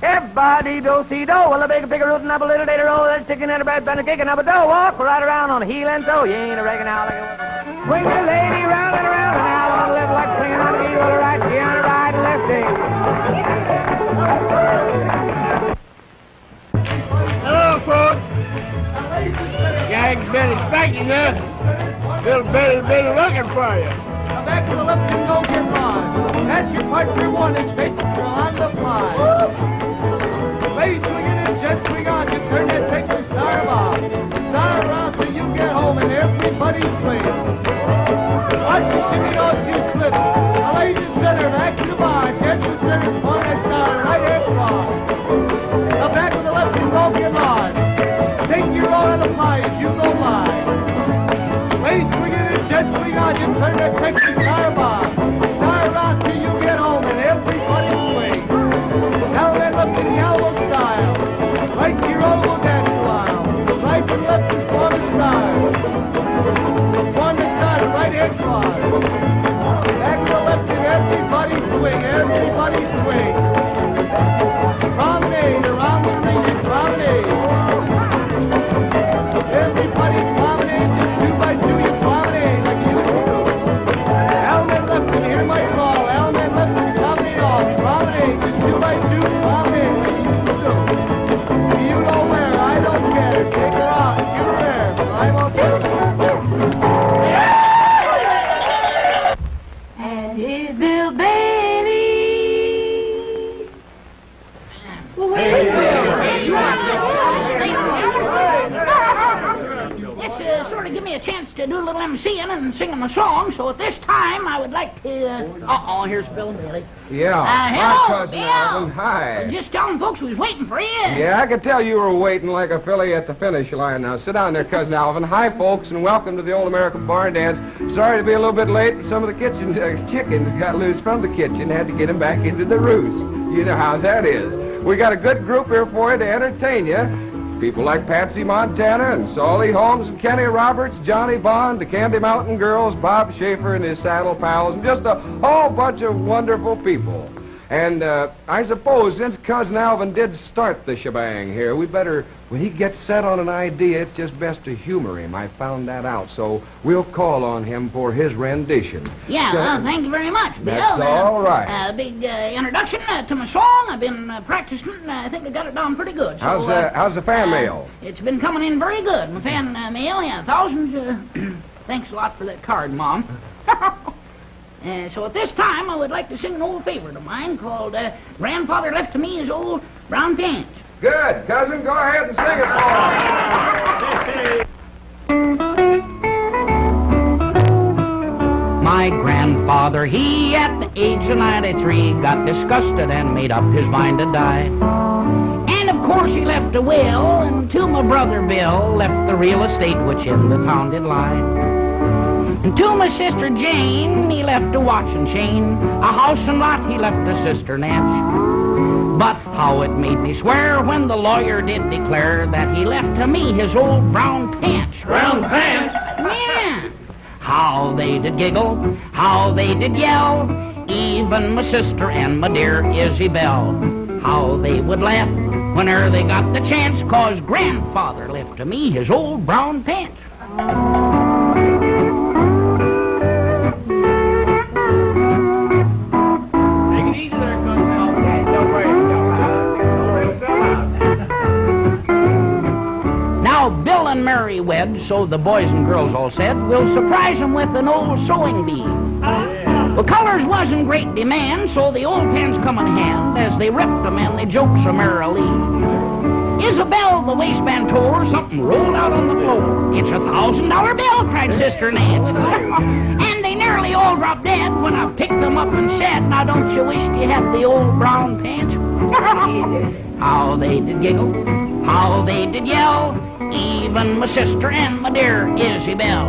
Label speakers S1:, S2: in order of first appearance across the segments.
S1: Everybody do-see-do. Well, a big rootin' up a little day to roll. That's sticking in a bed, been a kicking up a dough. Walk right around on a heel and toe. You ain't a reckon how like a swing the lady round and around. And I want to live like swinging on the heel or the right. She on the right and lefty.
S2: Hello, folks. Gag's been expecting us. Little Billy's been looking for you.
S3: Now back to the left and go get on. That's your partner one. It's taking on the fly. Ladies swinging and gents swing on. You turn that picture star off. Star around till you get home and everybody swings. Watch the Jimmy knows you slip. Now ladies center back to the bar. Gents are center on that star right across. Now back to the left and go get lost. Take your roll on the fly as you go by. Ladies swinging and gents swing on. You turn that picture star off. Star around till you get home and everybody swings. Now that left in the elbow style. Right to your elbow dance a while. Right to left is corner style. Corner style, right hand cross. Back to the left and everybody swing. Everybody swing. Promenade around the ring and promenade. Everybody promenade, just 2 by 2 you promenade like you used to do. Helmet left and hear my call. Helmet left and promenade off. Promenade, just 2 by 2 promenade like you used to do. Do you know where? I don't care. Take her out. Give her air. I won't care.
S4: And here's Bill Bailey.
S5: This sort of give me a chance to do a little MCing and singing a song, so at this time I would like to... here's Bill Bailey.
S6: Yeah,
S5: Hello,
S6: my cousin
S5: Bill.
S6: Alvin. Hi.
S5: Just telling folks we was waiting for you.
S6: Yeah, I could tell you were waiting like a filly at the finish line. Now, sit down there, Cousin Alvin. Hi, folks, and welcome to the Old American Barn Dance. Sorry to be a little bit late, but some of the kitchen chickens got loose from the kitchen. Had to get them back into the roost. You know how that is. We got a good group here for you to entertain you. People like Patsy Montana and Solly Holmes and Kenny Roberts, Johnny Bond, the Candy Mountain Girls, Bob Schaefer and his saddle pals, and just a whole bunch of wonderful people. And I suppose since Cousin Alvin did start the shebang here, we better, when he gets set on an idea, it's just best to humor him. I found that out, so we'll call on him for his rendition.
S5: Yeah, thank you very much, Bill.
S6: That's all right.
S5: Big introduction to my song. I've been practicing, and I think I got it down pretty good. So,
S6: How's the fan mail?
S5: It's been coming in very good. My fan mail, yeah, thousands. Thanks a lot for that card, Mom. So at this time, I would like to sing an old favorite of mine called Grandfather Left to Me His Old Brown Pants.
S6: Good. Cousin, go ahead and sing it for us.
S5: My grandfather, he at the age of 93 got disgusted and made up his mind to die. And of course he left a will, and to my brother Bill left the real estate which in the town did lie. And to my sister Jane, he left a watch and chain, a house and lot, he left a sister Nanch. But how it made me swear when the lawyer did declare that he left to me his old brown pants.
S2: Brown pants?
S5: Yeah. How they did giggle, how they did yell, even my sister and my dear Isabel. How they would laugh whenever they got the chance, 'cause grandfather left to me his old brown pants. Bill and Mary wed, so the boys and girls all said, we'll surprise them with an old sewing bee. Well, colors was in great demand, so the old pants come in hand as they ripped them and they joked so merrily. Isabel, the waistband tore, something rolled out on the floor. It's $1,000 bill, cried Sister Nance. And they nearly all dropped dead when I picked them up and said, now don't you wish you had the old brown pants? How they did giggle, how they did yell, even my sister and my dear Isabel.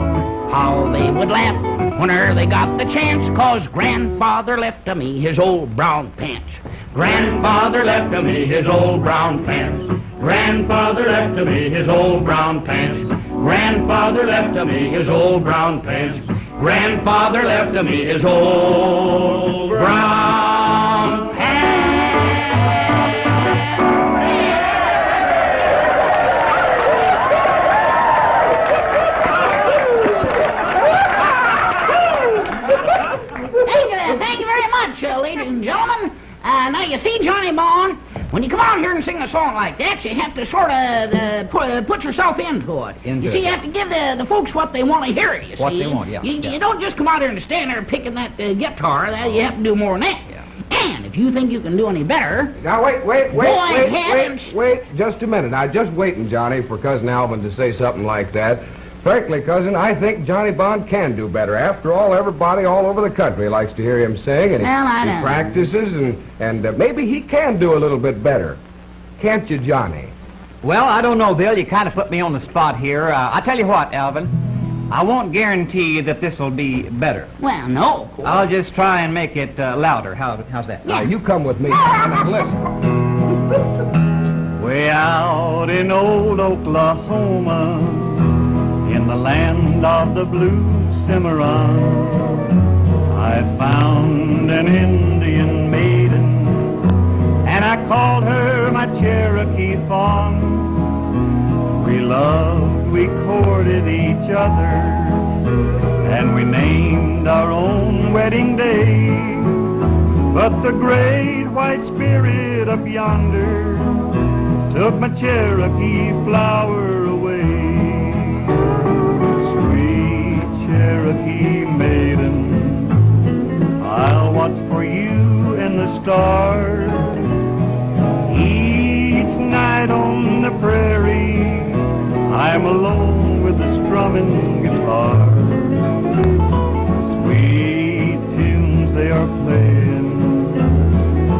S5: How they would laugh whenever they got the chance, 'cause grandfather left to me his old brown pants. Grandfather left to me his old brown pants. Grandfather left to me his old brown pants. Grandfather left to me his old brown pants. Grandfather left to me his old brown pants. see, Johnny Bond, when you come out here and sing a song like that, you have to sort of put yourself into it. You see, you have to give the folks what they want to hear, you see.
S7: What they want, yeah.
S5: You don't just come out here and stand there picking that guitar. You have to do more than that.
S7: Yeah.
S5: And if you think you can do any better...
S6: Now, wait,
S5: ahead
S6: just a minute. Now, just waiting, Johnny, for Cousin Alvin to say something like that. Frankly, Cousin, I think Johnny Bond can do better. After all, everybody all over the country likes to hear him sing, and he practices, and maybe he can do a little bit better. Can't you, Johnny?
S7: Well, I don't know, Bill. You kind of put me on the spot here. I'll tell you what, Alvin. I won't guarantee that this will be better.
S5: Well, no.
S7: I'll just try and make it louder. How's that?
S6: Now, you come with me and listen.
S3: Way out in old Oklahoma, in the land of the blue Cimarron, I found an Indian maiden, and I called her my Cherokee fawn. We loved, we courted each other, and we named our own wedding day. But the great white spirit up yonder took my Cherokee flower away. Sweet Cherokee maiden, I'll watch for you in the stars. Each night on the prairie, I'm alone with the strumming guitar. Sweet tunes they are playing,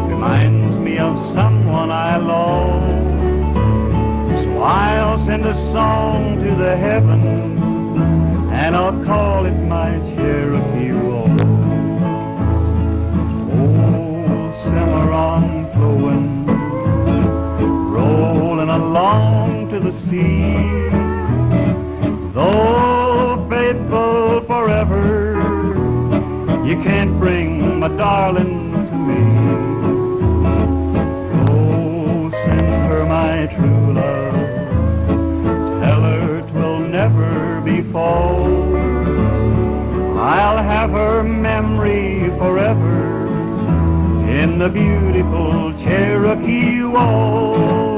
S3: reminds me of someone I lost. So I'll send a song to the heavens, and I'll call it my Cherokee Waltz. Old Cimarron flowing, rolling along to the sea. Though faithful forever, you can't bring my darling to me. Oh, send her my true love, tell her 'twill never be false. I'll have her memory forever in the beautiful Cherokee Waltz.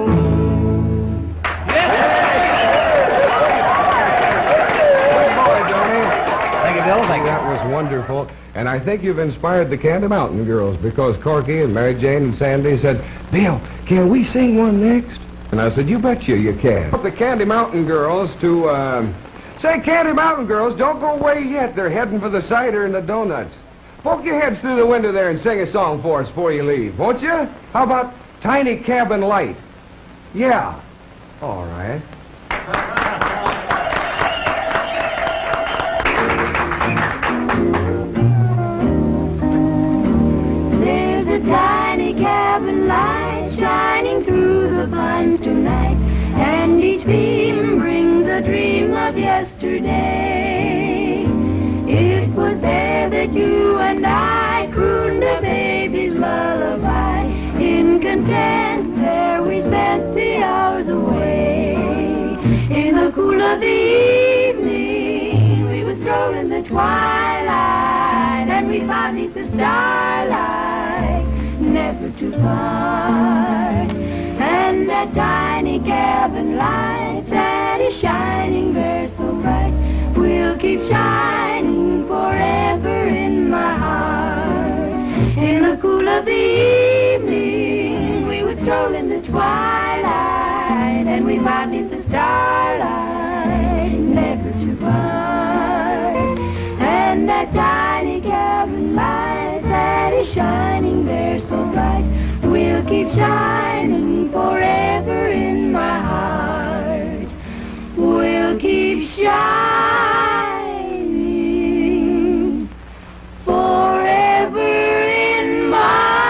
S6: That was wonderful, and I think you've inspired the Candy Mountain Girls, because Corky and Mary Jane and Sandy said, Bill, can we sing one next? And I said, you betcha you can. The Candy Mountain Girls to, say, Candy Mountain Girls, don't go away yet. They're heading for the cider and the donuts. Poke your heads through the window there and sing a song for us before you leave, won't you? How about Tiny Cabin Light? Yeah. All right.
S4: Tiny cabin light shining through the pines tonight, and each beam brings a dream of yesterday. It was there that you and I crooned a baby's lullaby. In content there we spent the hours away. In the cool of the evening we would stroll in the twilight, and we found 'neath the starlight never to part. And that tiny cabin light that is shining there so bright will keep shining forever in my heart. In the cool of the evening we would stroll in the twilight, and we found 'neath the starlight never to part. And that tiny cabin light that is shining there so bright will keep shining forever in my heart. Will keep shining forever in my heart.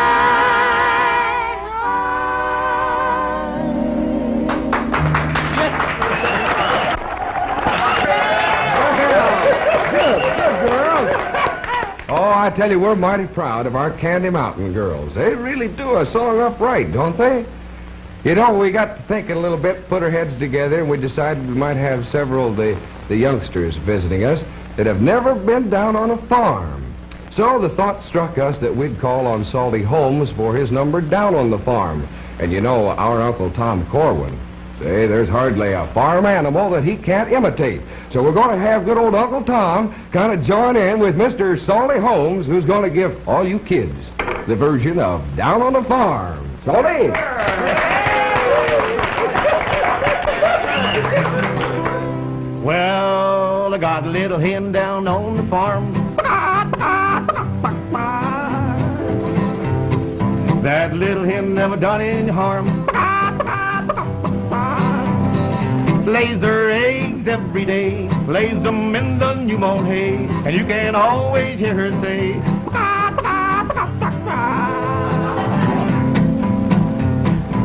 S6: Good girl. Oh, I tell you, we're mighty proud of our Candy Mountain Girls. They really do a song up right, don't they? You know, we got to thinking a little bit, put our heads together, and we decided we might have several of the youngsters visiting us that have never been down on a farm. So the thought struck us that we'd call on Salty Holmes for his number Down on the Farm. And you know, our Uncle Tom Corwin, say, there's hardly a farm animal that he can't imitate. So we're going to have good old Uncle Tom kind of join in with Mr. Salty Holmes, who's going to give all you kids the version of Down on the Farm. Salty!
S3: Well, I got a little hen down on the farm. That little hen never done any harm. Lays her eggs every day, lays them in the new mown hay, and you can always hear her say,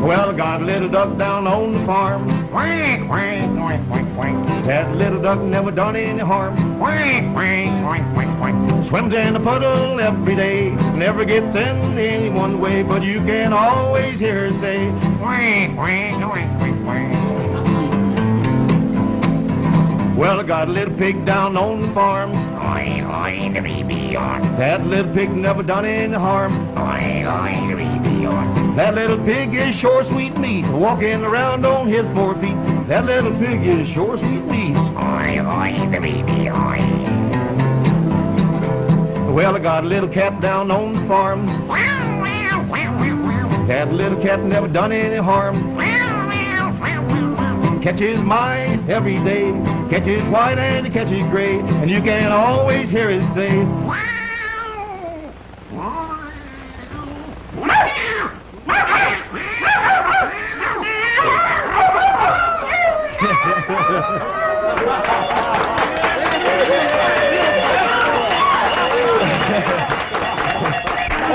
S3: well, I got a little duck down on the farm. Quack, quack, quack, quack, quack. That little duck never done any harm. Quack, quack, quack, quack, quack. Swims in a puddle every day, never gets in any one way, but you can always hear her say, quack, quack, quack, quack, quack. Well, I got a little pig down on the farm. Oi, oi, the baby on. That little pig never done any harm. Oi, oi, the baby on. That little pig is sure sweet meat, walking around on his 4 feet. That little pig is sure sweet meat. Oi, oi, the baby on. Well, I got a little cat down on the farm. That little cat never done any harm. Catches mice every day, catches white and he catches gray, and you can always hear it say,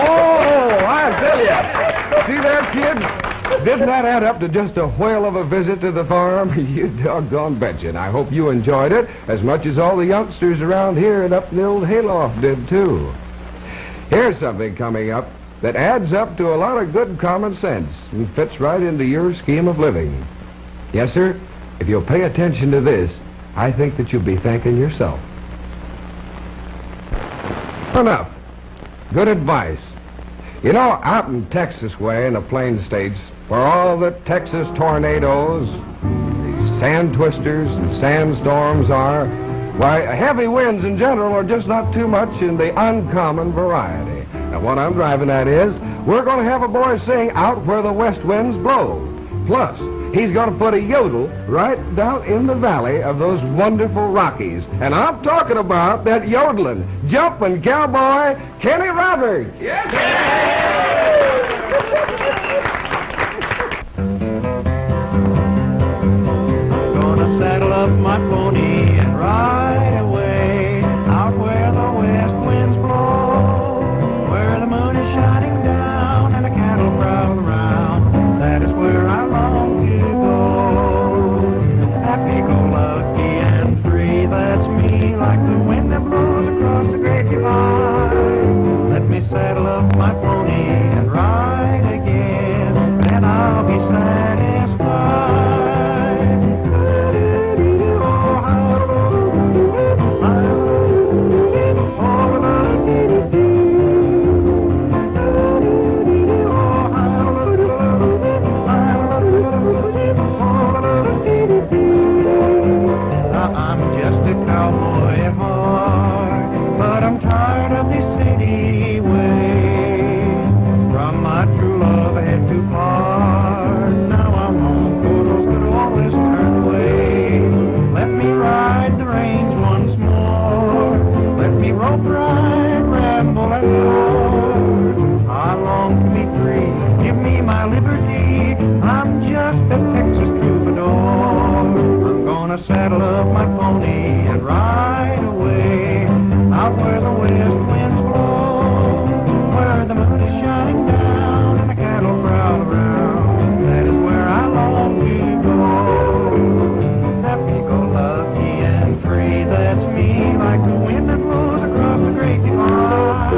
S6: Oh, I tell you. See there, kids? Didn't that add up to just a whale of a visit to the farm? You doggone betcha. And I hope you enjoyed it as much as all the youngsters around here and up in the old hayloft did, too. Here's something coming up that adds up to a lot of good common sense and fits right into your scheme of living. Yes, sir, if you'll pay attention to this, I think that you'll be thanking yourself. Enough. Good advice. You know, out in Texas way, in the Plain States, where all the Texas tornadoes, these sand twisters and sandstorms are, why, heavy winds in general are just not too much in the uncommon variety. Now, what I'm driving at is, we're going to have a boy sing Out Where the West Winds Blow. Plus, he's going to put a yodel right down in the valley of those wonderful Rockies. And I'm talking about that yodeling, jumping cowboy Kenny Roberts.
S3: gonna saddle up my pony and ride away out where the west winds blow, where the moon is shining down and the cattle prowl around. That is where I long to go. Happy-go-lucky and free, that's me, like the wind that blows across the great divide. Let me saddle up my pony and ride again, then I'll be satisfied. Saddle up my pony and ride away out where the west winds blow, where the moon is shining down and the cattle prowl around. That is where I long to go. Happy-go-lucky and free, that's me, like the wind that blows across the great divide.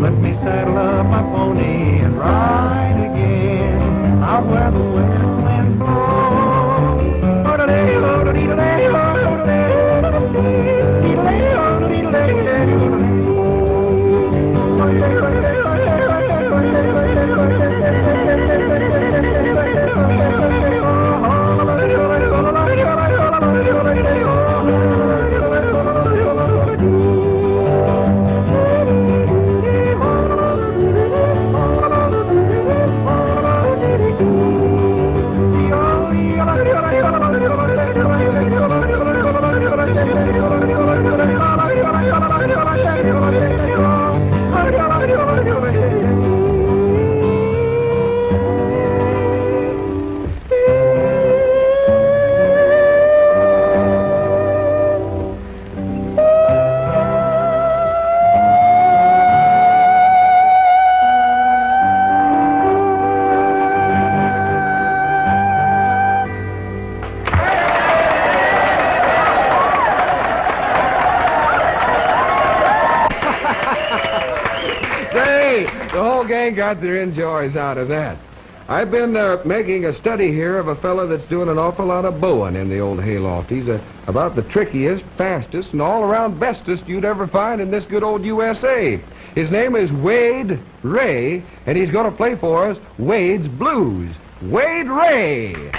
S3: Let me saddle up my pony and ride again out where the west winds blow.
S6: ain't got their enjoys out of that. I've been making a study here of a fella that's doing an awful lot of bowing in the old hayloft. He's about the trickiest, fastest, and all-around bestest you'd ever find in this good old USA. His name is Wade Ray, and he's going to play for us Wade's Blues. Wade Ray!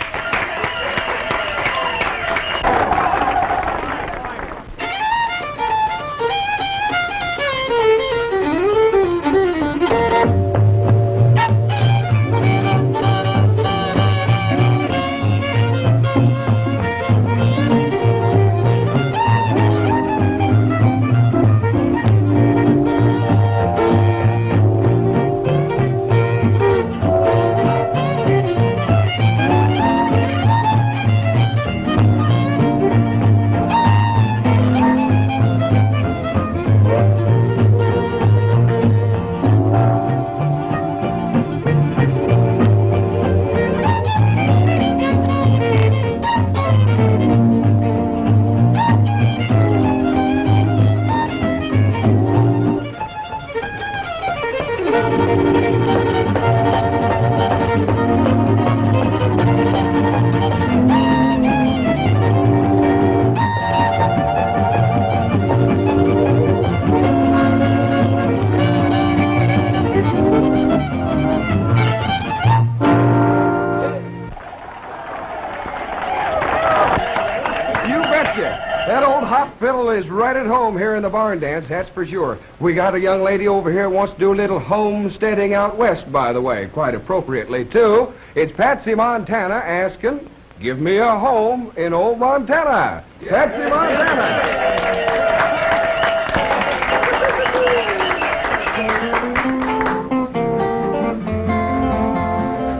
S6: That old hop fiddle is right at home here in the barn dance, that's for sure. We got a young lady over here who wants to do a little homesteading out west, by the way, quite appropriately, too. It's Patsy Montana asking, give me a home in old Montana. Patsy Montana.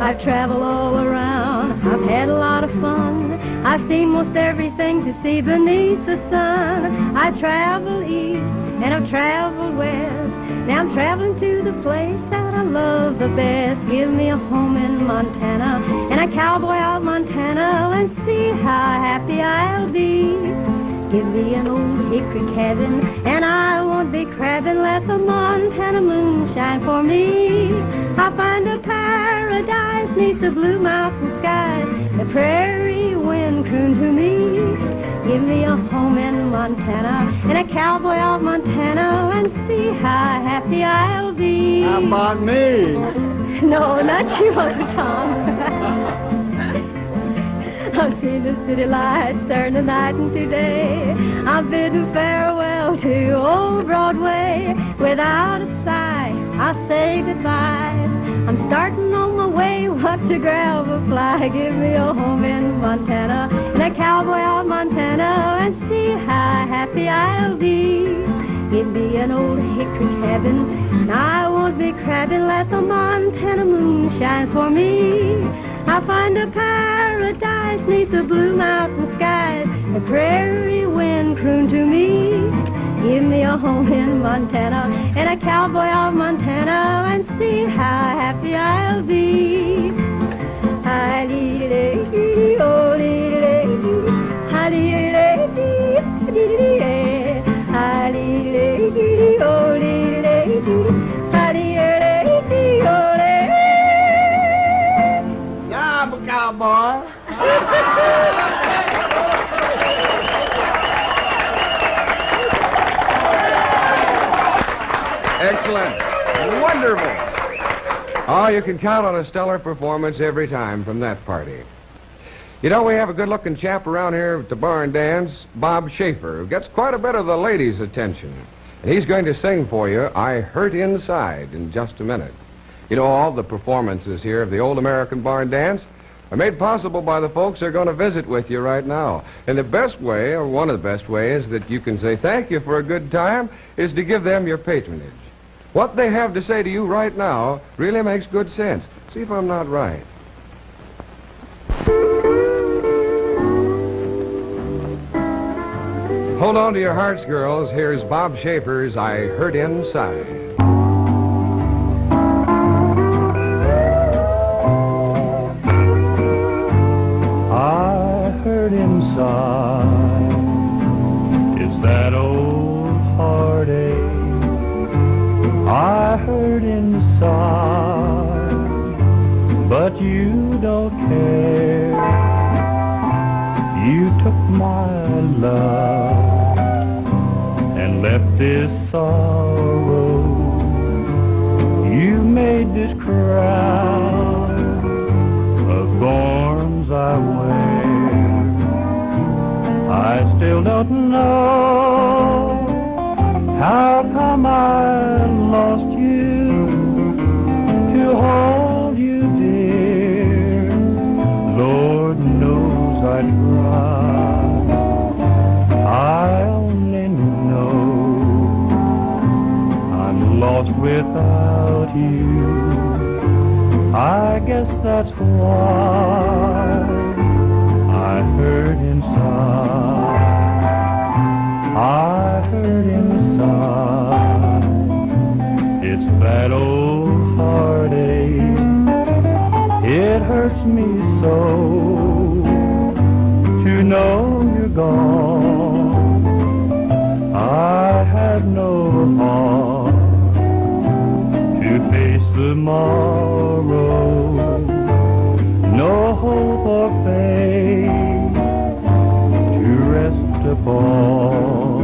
S4: I've traveled all around, I've had a lot of fun. I've seen most everything to see beneath the sun. I've traveled east and I've traveled west. Now I'm traveling to the place that I love the best. Give me a home in Montana and a cowboy out Montana. Let's see how happy I'll be. Give me an old hickory cabin and I won't be crabbing. Let the Montana moon shine for me. I'll find a paradise neath the blue mountain skies. The prairie wind croon to me. Give me a home in Montana and a cowboy out Montana and see how happy I'll be.
S3: How about me?
S4: No, not you, Uncle Tom. I've seen the city lights turn the night into day. I'm bidding farewell to old Broadway. Without a sigh, I'll say goodbye. I'm starting on my way, what's a gravel fly? Give me a home in Montana and a cowboy out Montana and see how happy I'll be. Give me an old hickory cabin and I won't be crabbing. Let the Montana moon shine for me. I'll find a paradise neath the blue mountain skies. The prairie wind croon to me. Give me a home in Montana and a cowboy out Montana and see how happy I'll be. Hi-dee-dee-dee, oh-dee-dee-dee, hi-dee-dee-dee, dee-dee-dee, hi-dee-dee-dee, oh-dee-dee-dee, hi-dee-dee-dee, oh-dee-dee-dee.
S3: Yeah, I'm a cowboy.
S6: Excellent. Wonderful. Oh, you can count on a stellar performance every time from that party. You know, we have a good-looking chap around here at the barn dance, Bob Schaefer, who gets quite a bit of the ladies' attention. And he's going to sing for you, I Hurt Inside, in just a minute. You know, all the performances here of the Old American Barn Dance are made possible by the folks who are going to visit with you right now. And the best way, or one of the best ways, that you can say thank you for a good time is to give them your patronage. What they have to say to you right now really makes good sense. See if I'm not right. Hold on to your hearts, girls. Here's Bob Schaefer's I Hurt Inside.
S8: I hurt inside. It's that old heartache. I hurt inside. but you don't care. You took my love and left this sorrow. You made this crown of thorns I wear. I still don't know how come I lost you to hold you dear. Lord knows I tried. I only know I'm lost without you. I guess that's why I hurt inside. I hurt inside. It's that old heartache. It hurts me so to know you're gone. I have no heart to face tomorrow. No hope or faith to rest upon.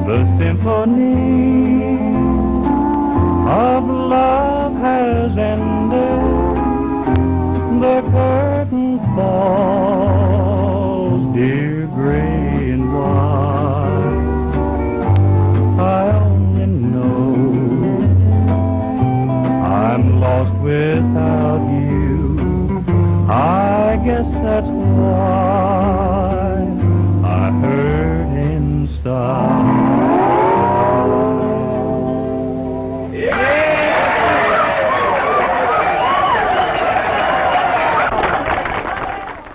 S8: The symphony of love has ended. The curtain falls, dear gray and white. I only know I'm lost without you. I guess that's why I hurt inside.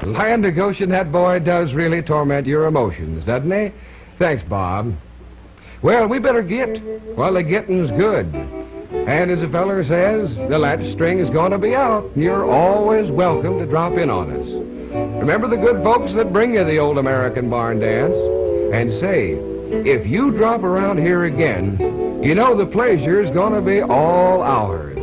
S6: Land of Goshen, that boy does really torment your emotions, doesn't he? Thanks, Bob. Well, we better get while the getting's good. And as the feller says, the latch string is going to be out, and you're always welcome to drop in on us. Remember the good folks that bring you the old American barn dance? And say, if you drop around here again, you know the pleasure's going to be all ours.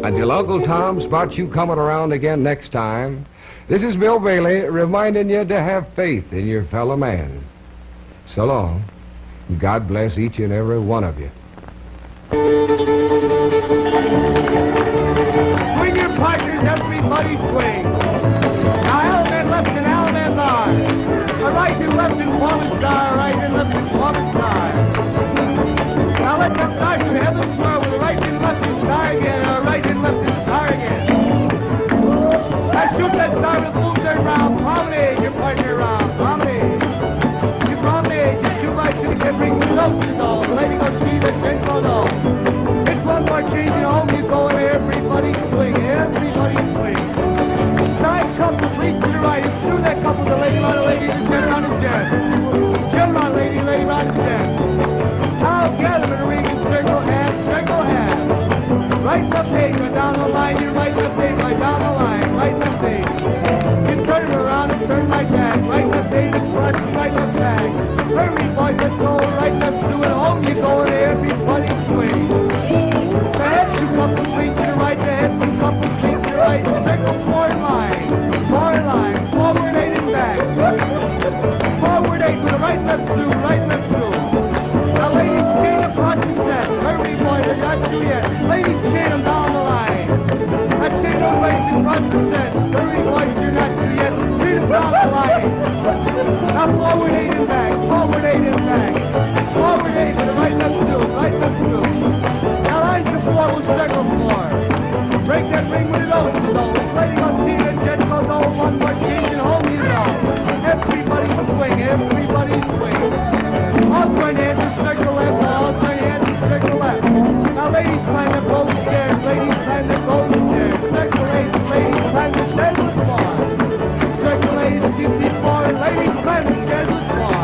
S6: Until Uncle Tom spots you coming around again next time, this is Bill Bailey reminding you to have faith in your fellow man. So long. God bless each and every one of you.
S3: Swing your partners, everybody swing. Now Alman left and Alman bar. A right and left and form a star, right and left and form a star. Now let the start to heaven soar with a right and left and star again, a right and left and star again. Now shoot that star with boom turn round, promenade your partner round, promenade. You promenade, you two right to the bring the noses all. The lady go see the gentle doll. It's one more change and home you go and everybody swing, everybody swing. Side couple, lead to the right, it's through that couple, the lady round, the lady, the gen round, the gen. Gen round, lady, lady round, the gen. Now gather in a ring and circle half, circle half. Right left page, go down the line, you right left page, right down the line, right left page. You turn around and turn like that, right left page, it's front, right left back. Hurry boys, let's go, right left through and home you go and everybody swing. The head two couples lead to the right, the head two couples lead to the right, circle forward line, forward eight and back. Forward eight with a right left through, right left through. Now ladies, chain across the set. Hurry, boys, they're not through yet. Ladies, chain them down the line. Now chain those ladies across the set. Hurry, boys, you're not through yet. Chain them down the line. Now forward eight and back. Forward eight and back. Forward eight with a right left through, right left through. Now line to four with circle four. Break that ring with an ocean though. It's letting us see the jet goes all one more change and home you know. Everybody swing, everybody swing. All join hands and circle left, all join hands and circle left. Now ladies climb the golden stairs, ladies climb the golden stairs. Circle eight, ladies climb the stairs with four. Circle eight, 54, and ladies climb the stairs with four.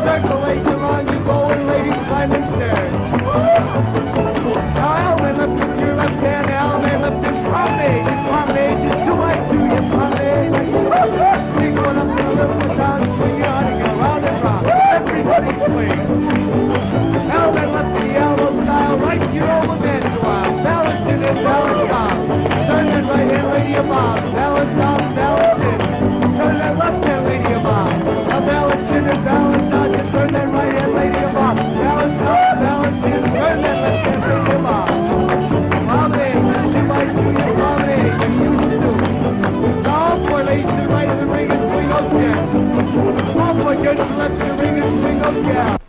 S3: Circle eight, around you go, and ladies climb the stairs. Now Alman left with your left hand, Alman left and promenade, it's two by two, you promenade like this. Big one up and a little one down, swing your honey, go round and round. Everybody swing. gal.